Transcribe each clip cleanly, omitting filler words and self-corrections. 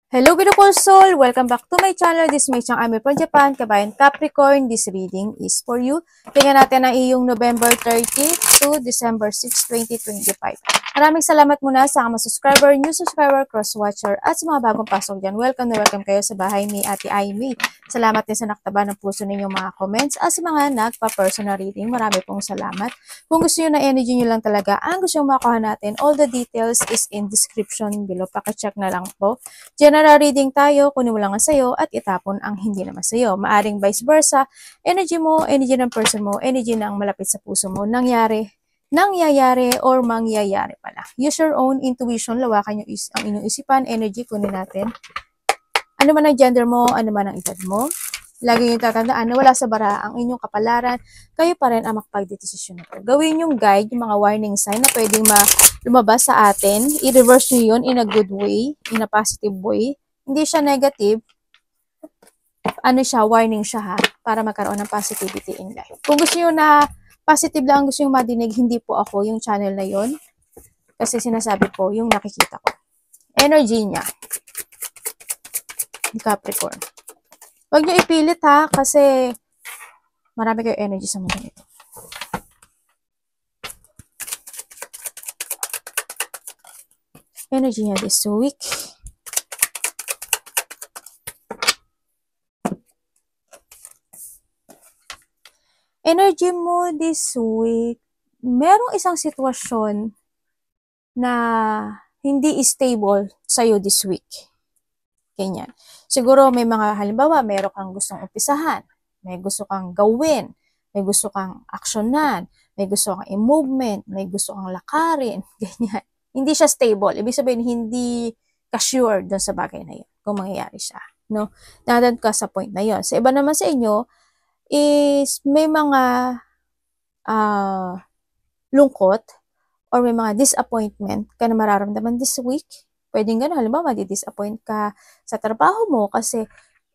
Hello beautiful soul! Welcome back to my channel. This is my Chang Ami from Japan, Kabayan Capricorn. This reading is for you. Tingnan natin ang iyong November 30 to December 6, 2025. Maraming salamat muna sa mga subscriber, new subscriber, cross-watcher, at sa mga bagong pasok dyan. Welcome na welcome kayo sa bahay ni Ate Aimee. Salamat din sa naktaba ng puso ninyong mga comments at sa mga nagpa-personal reading. Marami pong salamat. Kung gusto nyo na energy nyo lang talaga, ang gusto nyo makuha natin, all the details is in description below. Pakicheck na lang po. General reading tayo, kunin mo lang ang sayo at itapon ang hindi naman sayo. Maaring vice versa, energy mo, energy ng person mo, energy ng malapit sa puso mo, nangyayari or mangyayari pala. Use your own intuition, lawakan ang inyong isipan, energy, kunin natin. Ano man ang gender mo, ano man ang edad mo, lagi yung tatandaan na wala sa bara ang inyong kapalaran, kayo pa rin ang makapagdedesisyon nito. Gawin yung guide, yung mga warning sign na pwedeng lumabas sa atin. I-reverse nyo yun in a good way, in a positive way. Hindi siya negative. Ano siya, warning siya ha, para magkaroon ng positivity in life. Kung gusto nyo na positive lang, gusto nyo madinig, hindi po ako yung channel na yon. Kasi sinasabi ko, yung nakikita ko. Energy niya. Capricorn. Huwag nyo ipilit ha, kasi marami kayo energy sa mundo nito. Energy niya this week. Energy mo this week, merong isang sitwasyon na hindi stable sa'yo this week. Ganyan. Siguro may mga halimbawa, meron kang gustong umpisahan, may gusto kang gawin, may gusto kang aksyonan, may gusto kang i-movement, may gusto kang lakarin, ganyan. Hindi siya stable. Ibig sabihin, hindi ka-sure doon sa bagay na yun, kung mangyayari siya. No? Nadan ka sa point na yun. Sa iba naman sa inyo, is may mga lungkot or may mga disappointment ka na mararamdaman this week. Pwedeng gano'n. Halimbawa, madi-disappoint ka sa trabaho mo kasi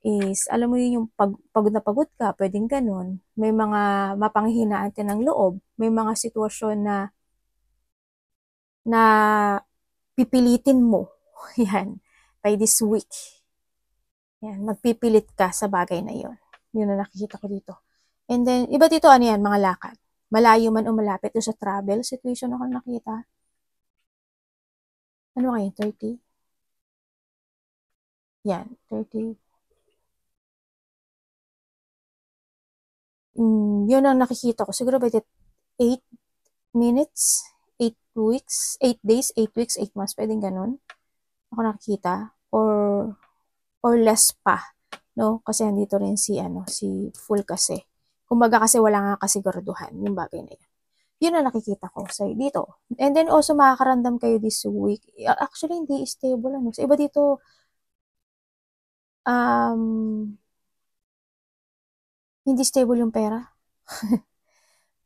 is, alam mo yun yung pagod na pagod ka, pwedeng gano'n. May mga mapanghihinaan ka ng loob. May mga sitwasyon na pipilitin mo. Yan. By this week. Yan. Magpipilit ka sa bagay na yun. Yun na nakikita ko dito. And then, iba dito, ano yan, mga lakad. Malayo man o malapit o sa travel situation ako nakita. Ano kayo, 30? Yan, 30. Yun ang nakikita ko. Siguro by 8 minutes, 8 weeks, 8 days, 8 weeks, 8 months. Pwedeng ganun. Ako nakikita. Or less pa. No? Kasi andito rin si full kasi. Kumbaga kasi wala nga kasiguraduhan yung bagay na yun. Yun ang nakikita ko sa dito. And then also makakaramdam kayo this week. Actually, hindi stable. Sa iba dito, hindi stable yung pera.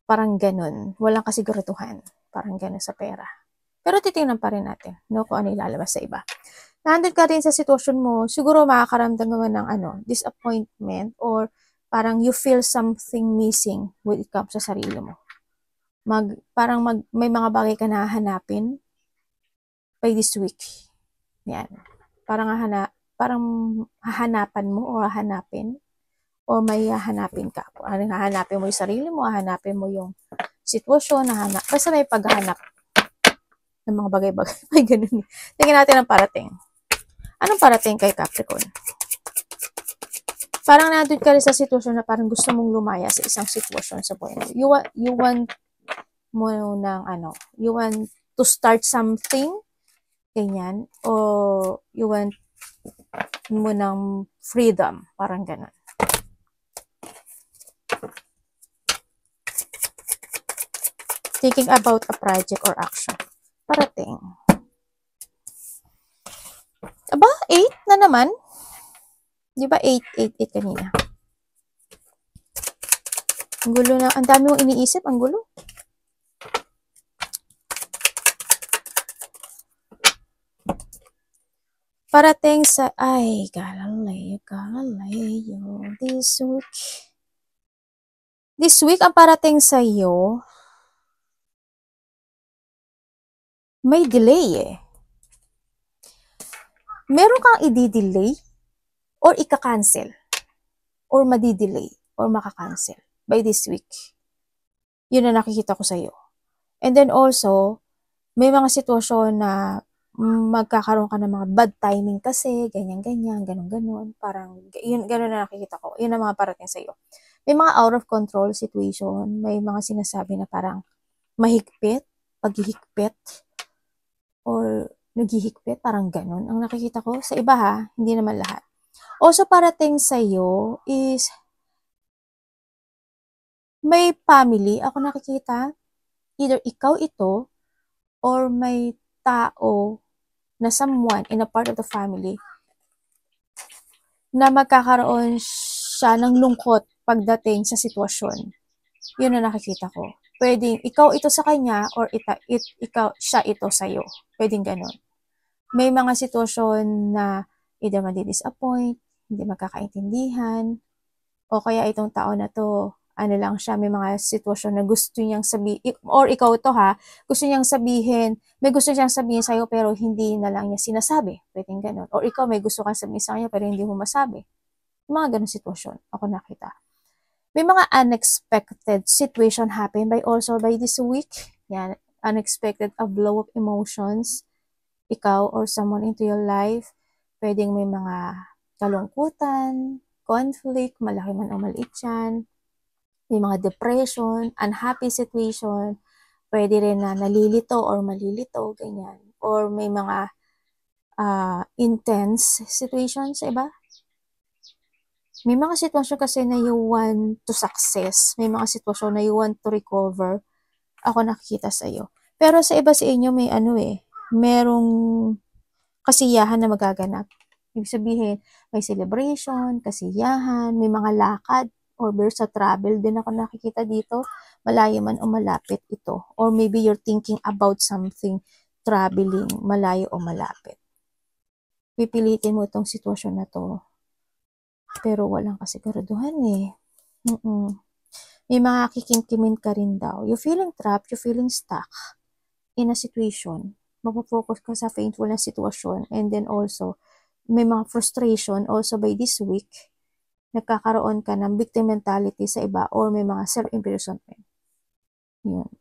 Parang ganun. Walang kasiguraduhan. Parang ganun sa pera. Pero titingnan pa rin natin, no, kung ano ilalabas sa iba. Nandun ka rin sa sitwasyon mo, siguro makakaramdam naman ng disappointment or parang you feel something missing when it comes sa sarili mo. May mga bagay ka na hahanapin by this week. Yan. Parang hahanapan mo o hahanapin o may hahanapin ka. Hahanapin mo yung sarili mo, hahanapin mo yung sitwasyon, basta may paghahanap ng mga bagay-bagay. May ganun. Tingnan natin ang parating. Anong parating kay Capricorn? Parang nandun ka rin sa sitwasyon na parang gusto mong lumaya sa isang sitwasyon sa buhay mo. You want mo ng you want to start something, ganyan, o you want mo ng freedom, parang ganun. Thinking about a project or action. Parating. Aba, 8 na naman. Di ba 8 kanina? Ang gulo na. Ang dami mong iniisip. Ang gulo. Parating sa, Galileo, this week. This week, ang parating sa iyo, may delay eh. meron kang i-delay or ika-cancel or madi-delay or maka-cancel by this week. Yun na nakikita ko sa'yo. And then also, may mga sitwasyon na magkakaroon ka ng mga bad timing kasi, ganyan-ganyan, ganun-ganun. Parang, yun, ganun na nakikita ko. Yun ang mga parating sa'yo. May mga out of control situation. May mga sinasabi na parang mahigpit, paghihigpit, or naghihigpit, parang ganun. Ang nakikita ko, sa iba ha, hindi naman lahat. Also, parating sa'yo is, may family, ako nakikita, either ikaw ito, or may tao na someone in a part of the family na magkakaroon siya ng lungkot pagdating sa sitwasyon. Yun ang nakikita ko. Pwedeng ikaw ito sa kanya or ikaw siya ito sa'yo. Pwedeng ganun. May mga sitwasyon na either madi-disappoint, hindi magkakaintindihan, o kaya itong tao na to, ano lang siya, may mga sitwasyon na gusto niyang sabihin, or ikaw to ha, gusto niyang sabihin, may gusto niyang sabihin sa'yo pero hindi na lang niya sinasabi. Pwedeng ganun. Or ikaw may gusto kang sabihin sa kanya pero hindi mo masabi. Mga ganun sitwasyon, ako nakita. May mga unexpected situation happen by this week. Yan, unexpected a blow of emotions. Ikaw or someone into your life. Pwedeng may mga kalungkutan, conflict, malaki man o maliit yan. May mga depression, unhappy situation, pwede rin na nalilito or malilito, ganyan. Or may mga intense situations sa iba. May mga sitwasyon kasi na you want to success. May mga sitwasyon na you want to recover. Ako nakikita sa iyo. Pero sa iba sa inyo may merong kasiyahan na magaganap. Ibig sabihin, may celebration, kasiyahan, may mga lakad, or sa travel din ako nakikita dito, malayo man o malapit ito. Or maybe you're thinking about something, traveling, malayo o malapit. Pipilitin mo itong sitwasyon na to. Pero walang kasiguraduhan eh. May mga kikimkimin ka rin daw. You're feeling trapped, you're feeling stuck in a situation. Magpo-focus ka sa painful na sitwasyon. And then also, may mga frustration also by this week. Nagkakaroon ka ng victim mentality sa iba or may mga self-imprisonment.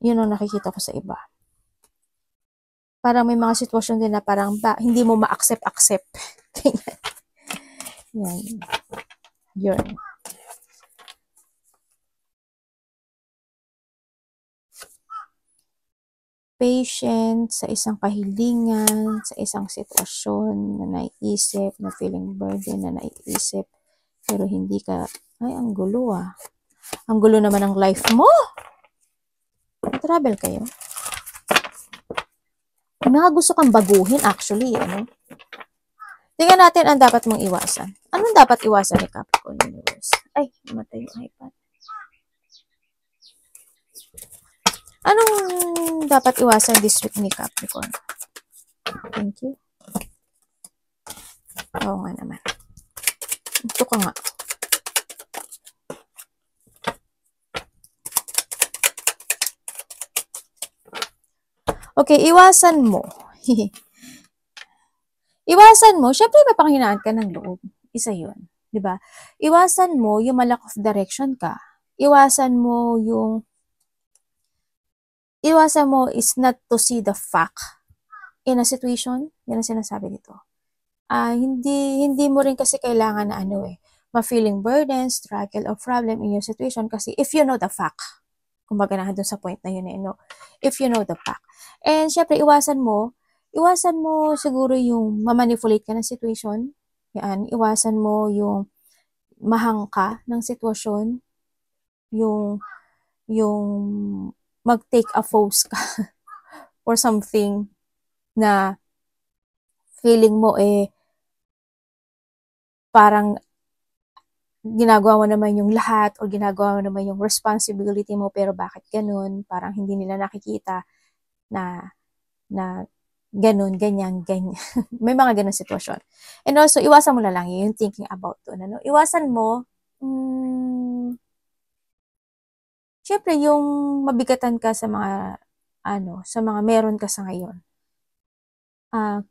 Yun ang nakikita ko sa iba. Parang may mga sitwasyon din na parang hindi mo ma-accept. Yan. Yun. Patient sa isang kahilingan, sa isang sitwasyon na naiisip, na feeling burden na naiisip, pero hindi ka, ay, ang gulo ah. Ang gulo naman ng life mo. Travel kayo. Mga gusto kang baguhin actually, Tingnan natin ang dapat mong iwasan. Anong dapat iwasan ni Capricorn Universe? Ay, namatay yung iPad. Anong dapat iwasan this week ni Capricorn? Thank you. Oo nga naman. Ito ka nga. Okay, iwasan mo. Iwasan mo, syempre may panghinaan ka ng loob. Isa yun. Diba? Iwasan mo yung lack of direction ka. Iwasan mo is not to see the fact in a situation. Yan ang sinasabi dito. Hindi mo rin kasi kailangan na ma-feeling burden, struggle, or problem in your situation kasi if you know the fact. Kumbaga na doon sa point na yun if you know the fact. And syempre, iwasan mo siguro yung ma-manipulate ka ng situation. Yan, iwasan mo yung mahang ka ng sitwasyon, yung mag-take a pose ka or something na feeling mo parang ginagawa mo naman yung lahat or ginagawa mo naman yung responsibility mo pero bakit ganun? Parang hindi nila nakikita na ganun, ganyan. May mga ganun sitwasyon. And also, iwasan mo na lang yung thinking about doon. Iwasan mo, syempre yung mabigatan ka sa mga meron ka sa ngayon.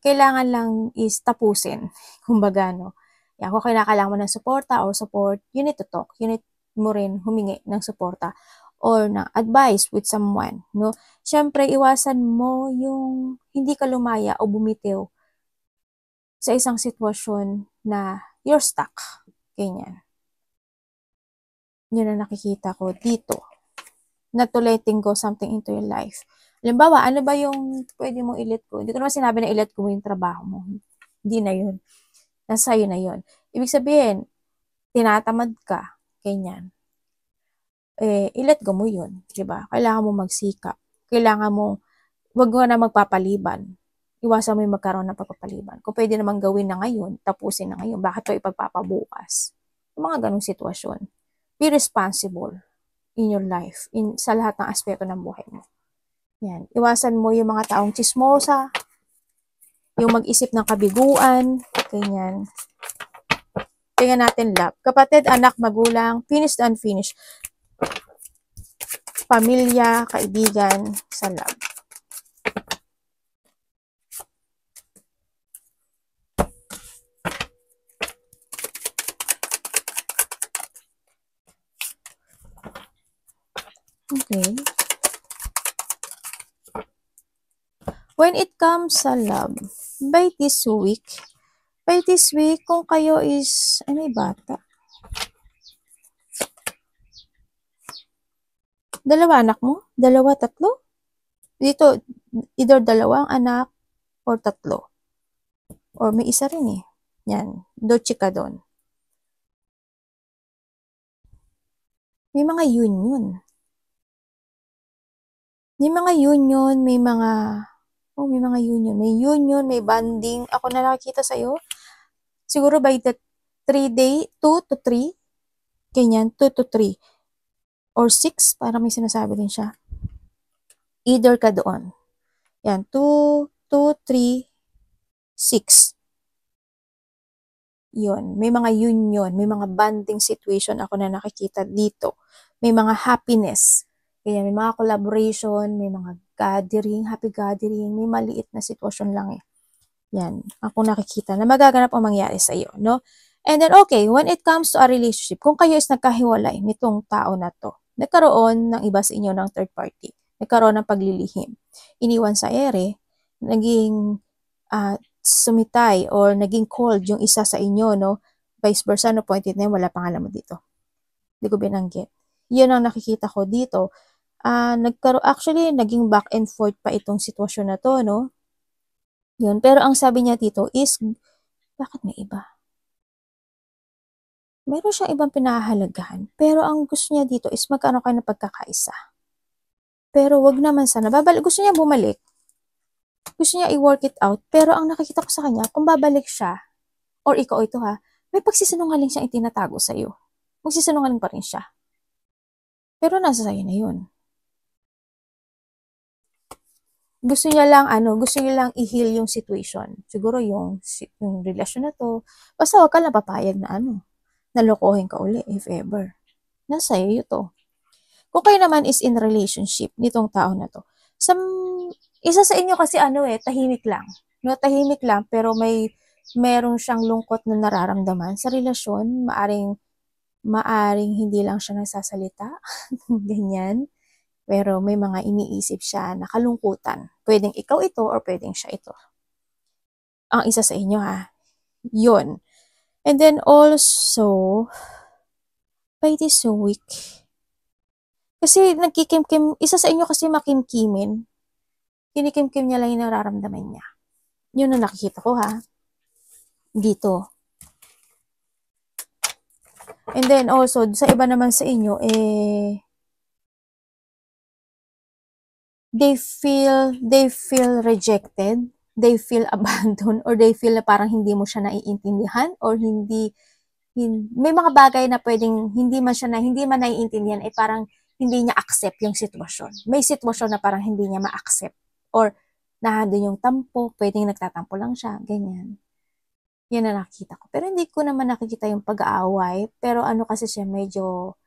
kailangan lang is tapusin. Kumbaga, no? Yan, kung kailangan mo ng suporta or support, you need to talk. You need mo rin humingi ng suporta or ng advice with someone, no? Siyempre, iwasan mo yung hindi ka lumaya o bumitiw sa isang sitwasyon na you're stuck. Ganyan. Yun ang nakikita ko dito. Not to letting go something into your life. Halimbawa, ano ba yung pwede mong i-let go? Hindi ko naman sinabi na i-let go mo yung trabaho mo. Hindi na yun. Nasa iyo na yun. Ibig sabihin, tinatamad ka. Ganyan. I-let go mo yun. Diba? Kailangan mo magsikap. Kailangan mo, wag mo na magpapaliban. Iwasan mo yung magkaroon ng pagpapaliban. Kung pwede namang gawin na ngayon, tapusin na ngayon. Bakit pa ipagpapabukas? Yung mga ganong sitwasyon. Be responsible in your life, sa lahat ng aspeto ng buhay mo. Yan. Iwasan mo yung mga taong chismosa, yung mag-isip ng kabiguan, ganyan. Tingnan natin love. Kapatid, anak, magulang, finished, unfinished. Pamilya, kaibigan, sa love. Okay. When it comes sa love, by this week, kung kayo is, ay may bata. Dalawa anak mo? Dalawa, tatlo? Dito, either dalawang anak or tatlo. Or may isa rin eh. Yan. Do chika doon. May mga union. May mga union, may mga union. May union, may bonding. Ako na nakikita sa'yo. Siguro by the 2 to 3. Ganyan, 2 to 3. Or 6, para may sinasabi din siya. Either ka doon. Yan, 2, 3, 6. Yun, may mga union, may mga bonding situation ako na nakikita dito. May mga happiness. Kaya may mga collaboration, may mga gathering, happy gathering, may maliit na sitwasyon lang eh. Yan, ako nakikita na magaganap ang mangyari sa iyo, no? And then, okay, when it comes to a relationship, kung kayo is nagkahiwalay nitong tao na to, nagkaroon ng iba sa inyo ng third party, nagkaroon ng paglilihim, iniwan sa ere, naging sumitay or naging cold yung isa sa inyo, no? Vice versa, no? Pointed na yun, wala pangalan mo dito. Hindi ko binanggit. Yun ang nakikita ko dito. Actually, naging back and forth pa itong sitwasyon na to, no? Yun. Pero ang sabi niya dito is, bakit may iba? Meron siyang ibang pinahahalagahan. Pero ang gusto niya dito is magkaano kayo ng pagkakaisa. Pero wag naman sana. Gusto niya bumalik. Gusto niya i-work it out. Pero ang nakikita ko sa kanya, kung babalik siya, or ikaw ito ha, may pagsisinungaling siyang itinatago sa'yo. Magsisinungaling pa rin siya. Pero nasa sa'yo na yun. Gusto niya lang i-heal yung situation. Siguro yung relasyon na to. Basta wag ka lang papayag na nalokohin ka uli if ever. Nasa iyo to. Kung kayo naman is in relationship nitong tao na to, isa sa inyo kasi tahimik lang. No, tahimik lang pero meron siyang lungkot na nararamdaman sa relasyon, maaring hindi lang siya nagsasalita, ganyan. Pero may mga iniisip siya na kalungkutan. Pwedeng ikaw ito or pwedeng siya ito. Ang isa sa inyo ha. Yun. And then also, by this week, kasi isa sa inyo kasi makimkimin. Kinikimkim niya lang yung nararamdaman niya. Yun ang nakikita ko ha. Dito. And then also, sa iba naman sa inyo, they feel rejected, they feel abandoned, or they feel na parang hindi mo siya naiintindihan, or may mga bagay na pwedeng hindi man naiintindihan, parang hindi niya accept yung sitwasyon. May sitwasyon na parang hindi niya ma-accept, or nandun yung tampo, pwedeng nagtatampo lang siya, ganyan. Yan na nakikita ko. Pero hindi ko naman nakikita yung pag-aaway, pero kasi siya medyo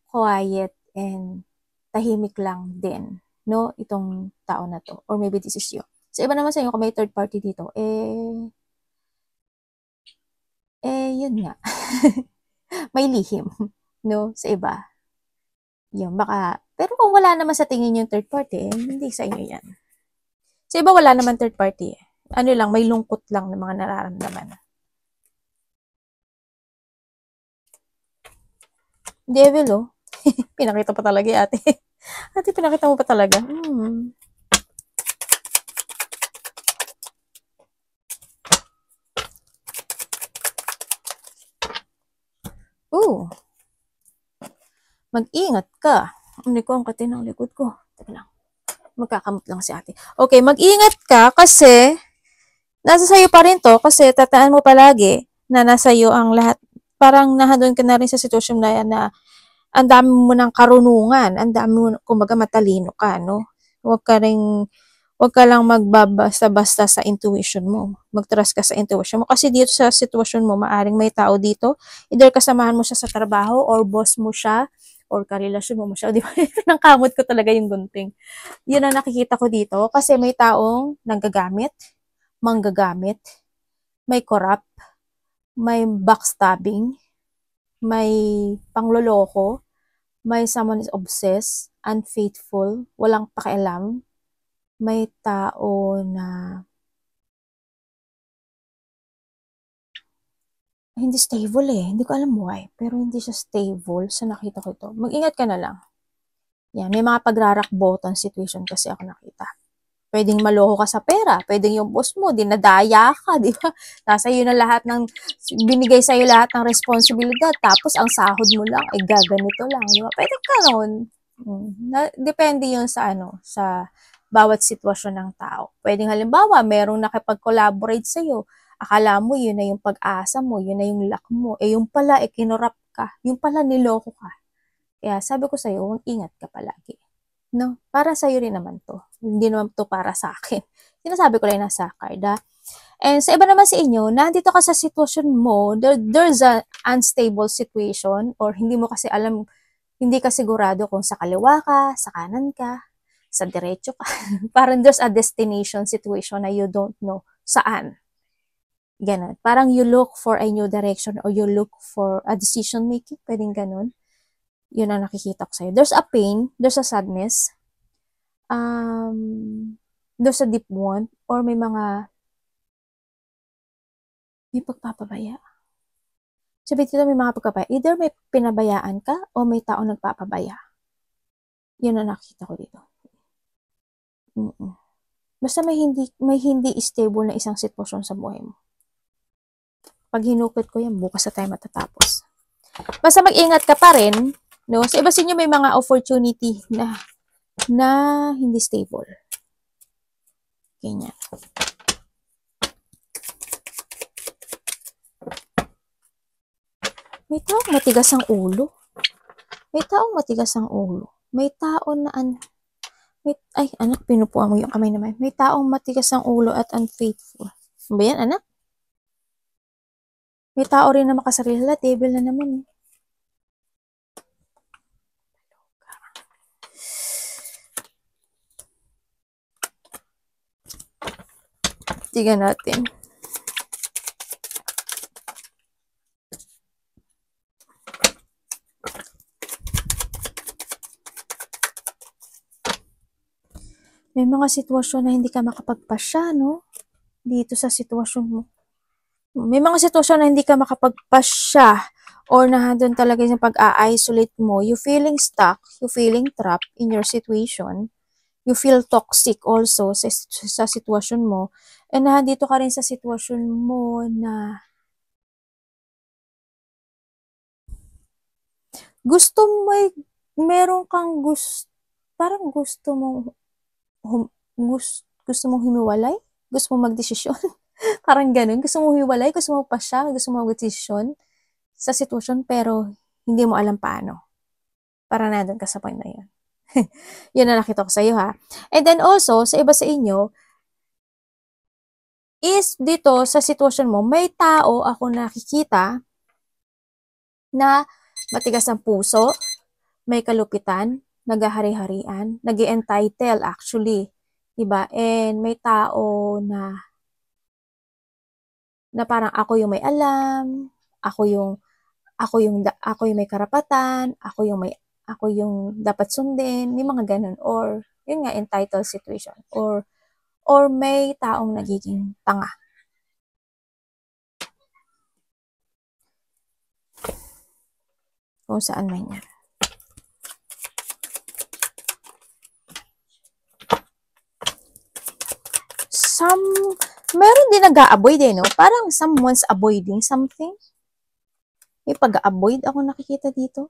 quiet and tahimik lang din, no? Itong tao na to. Or maybe this is you. Sa iba naman sa inyo, kung may third party dito, yun nga. May lihim, no? Sa iba. Yun, baka, pero kung wala naman sa tingin yung third party, hindi sa inyo yan. Sa iba, wala naman third party. Ano lang, may lungkot lang ng mga nararamdaman. Devil, oh. Pinakita pa talaga ate. Ate, pinakita mo pa talaga. Mag-ingat ka. Hindi ko ang katin ng likod ko. Teka lang. Magkakamot lang si ate. Okay, mag-ingat ka kasi nasa sayo pa rin to kasi tataan mo palagi na nasa iyo ang lahat. Parang nahadon ka na rin sa sitwasyon na yan na ang dami mo ng karunungan, ang dami mo, kumbaga matalino ka, no? Huwag ka lang magbabasta-basta sa intuition mo. Mag-trust ka sa intuition mo. Kasi dito sa sitwasyon mo, maaring may tao dito, either kasamahan mo siya sa trabaho, or boss mo siya, or karelasyon mo siya. Di ba? Nangkamot ko talaga yung gunting. Yun ang nakikita ko dito. Kasi may taong nanggagamit, manggagamit, may corrupt, may backstabbing, may pangloloko, may someone is obsessed, unfaithful, walang pakialam, may tao na hindi stable eh. Hindi ko alam why, pero hindi siya stable sa nakita ko ito. Mag-ingat ka na lang. Yan, may mga pagrarakbotan situation kasi ako nakita. Pwedeng maloko ka sa pera, pwedeng yung boss mo, dinadaya ka, di ba? Nasa iyo na lahat ng, binigay sa iyo lahat ng responsibilidad, tapos ang sahod mo lang, ay gaganito lang, di ba? Pwede ka noon. Depende yun sa sa bawat sitwasyon ng tao. Pwedeng halimbawa, merong nakipag-collaborate sa iyo, akala mo yun na yung pag-asa mo, yun na yung luck mo, yung pala, kinurap ka, yung pala niloko ka. Kaya sabi ko sa iyo, ingat ka palagi. No, para sa iyo rin naman to. Hindi naman to para sa akin. Sinasabi ko lang nasa card, ha? And sa iba naman sa inyo, nandito ka sa sitwasyon mo, there's an unstable situation, or hindi mo kasi alam, hindi ka sigurado kung sa kaliwa ka, sa kanan ka, sa diretso ka. Parang there's a destination situation na you don't know saan. Ganun. Parang you look for a new direction, or you look for a decision making. Pwedeng ganun. Yun ang nakikita ko sa'yo. There's a pain, there's a sadness, there's a deep wound, or may pagpapabaya. Sabi dito may mga pagpapabaya. Either may pinabayaan ka, o may tao nagpapabaya. Yun ang nakikita ko dito. Basta may hindi stable na isang sitwasyon sa buhay mo. Pag hinukit ko yan, bukas na tayo matatapos. Basta mag-ingat ka pa rin. No? Sa iba sa inyo may mga opportunity na hindi stable. Ganyan. May taong matigas ang ulo. May taong matigas ang ulo. May tao na ay, anak, pinupuan mo yung kamay naman. May taong matigas ang ulo at unfaithful. Ano ba yan, anak? May tao rin na makasarili. Table na naman. Tingnan natin. May mga sitwasyon na hindi ka makapagpasya, no? Dito sa sitwasyon mo. May mga sitwasyon na hindi ka makapagpasya, or nandun talaga yung pag-a-isolate mo. You feeling stuck, you feeling trapped in your situation. You feel toxic also sa sitwasyon mo. And nandito ka rin sa sitwasyon mo na meron kang parang gusto mong himiwalay, gusto mong magdesisyon. Parang ganun, gusto mong hiwalay, gusto mong pasya, gusto mong magdesisyon sa sitwasyon, pero hindi mo alam paano. Parang nandun ka sa point na yun. Yun na nakita ko sa iyo, ha. And then also, sa iba sa inyo, is dito sa sitwasyon mo, may tao ako nakikita na matigas ang puso, may kalupitan, nagahari-harian, nag-entitle actually. Diba? And may tao na parang ako yung may alam, ako yung may karapatan, ako yung dapat sundin, may mga ganun. Or, yun nga, entitled situation. Or may taong nagiging tanga. Kung saan man yan. Meron din nag-a-avoid no? Parang someone's avoiding something. May pag-avoid ako nakikita dito.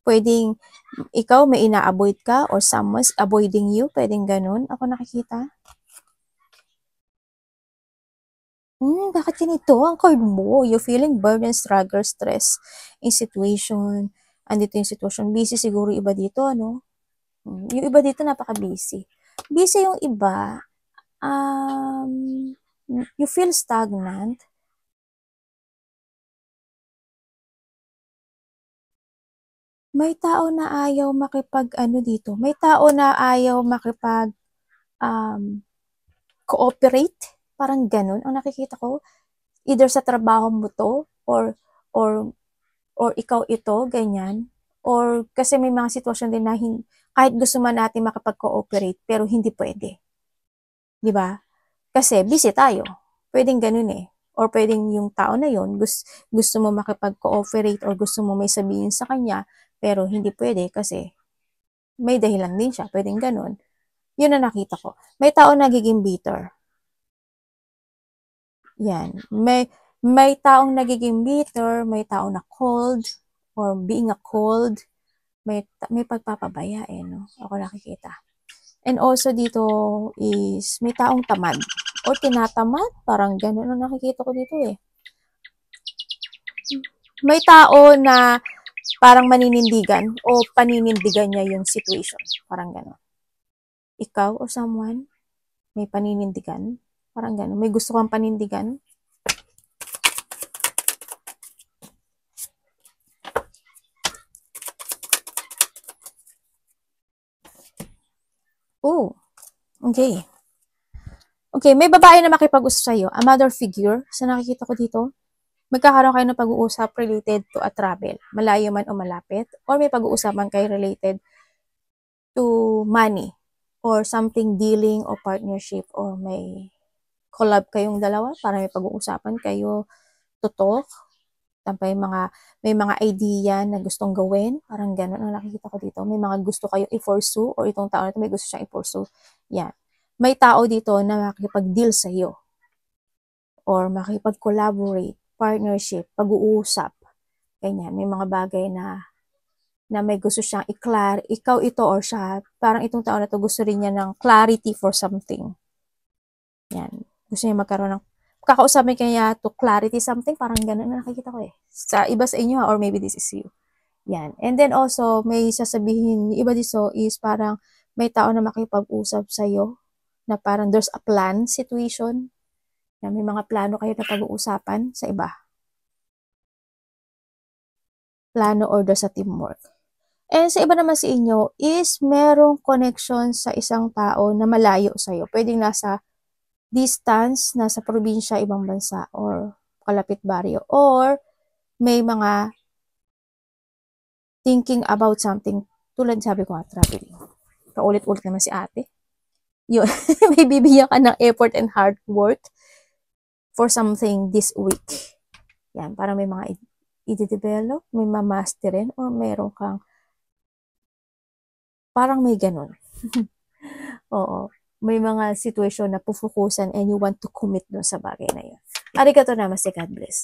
Pwedeng ikaw may ina-avoid ka or someone's avoiding you. Pwedeng ganun ako nakikita. Bakit ganito ang card mo? You're feeling burden, struggle, stress in situation. Andito yung situation. Busy siguro iba dito, ano? Yung iba dito napaka-busy. Busy yung iba. You feel stagnant. May tao na ayaw dito. May tao na ayaw cooperate. Parang ganun ang nakikita ko. Either sa trabaho mo to or ikaw ito, ganyan. Or kasi may mga sitwasyon din na kahit gusto man natin makapag-cooperate pero hindi pwede. 'Di ba? Kasi busy tayo. Pwedeng ganun eh. Or pwedeng yung tao na yon gusto mo makipag-cooperate or gusto mo may sabihin sa kanya pero hindi pwede kasi may dahilan din siya. Pwedeng ganun. Yun na nakita ko. May tao nagiging bitter. Yan. May taong nagiging bitter, may tao na cold, or being a cold, may pagpapabaya no? Ako nakikita. And also dito is may taong tamad or tinatamad, parang gano'n ang nakikita ko dito eh. May tao na parang maninindigan o paninindigan niya yung situation, parang gano'n. Ikaw or someone may paninindigan, parang gano'n. May gusto kang panindigan. Oh, okay. Okay, may babae na makipag-usap sa'yo, a mother figure, sa nakikita ko dito. Magkakaroon kayo ng pag-uusap related to a travel, malayo man o malapit, or may pag-uusapan kayo related to money, or something dealing o partnership, or may collab kayong dalawa, para may pag-uusapan kayo to talk, may mga idea na gustong gawin, parang gano'n ang nakikita ko dito. May mga gusto kayong i-pursue, or itong tao na ito may gusto siyang i-pursue. Yan. May tao dito na makikipag-deal sa iyo or makipag-collaborate, partnership, pag-uusap. Ganyan, may mga bagay na may gusto siyang ikaw ito or siya, parang itong tao na to gusto rin niya ng clarity for something. Yan. Gusto niya magkaroon ng kakausapin kanya to clarity something, parang ganun na nakikita ko eh. Sa iba sa inyo or maybe this is you. Yan. And then also, may sasabihin, iba dito is parang may tao na makipag-usap sa'yo na parang there's a plan situation, na may mga plano kayo na pag-uusapan sa iba. Plano or sa teamwork. And sa iba naman sa inyo is merong connection sa isang tao na malayo sa'yo. Pwedeng nasa distance, nasa probinsya, ibang bansa, or kalapit baryo. Or may mga thinking about something. Tulad sabi ko nga, traveling. Paulit-ulit naman si ate. Yun. May bibigyan ka ng effort and hard work for something this week. Yan, para may mga i-develop, may ma-masterin, or meron kang parang may ganun. Oo. May mga situation na pufukusan and you want to commit doon sa bagay na yun. Arigato namaste, God bless.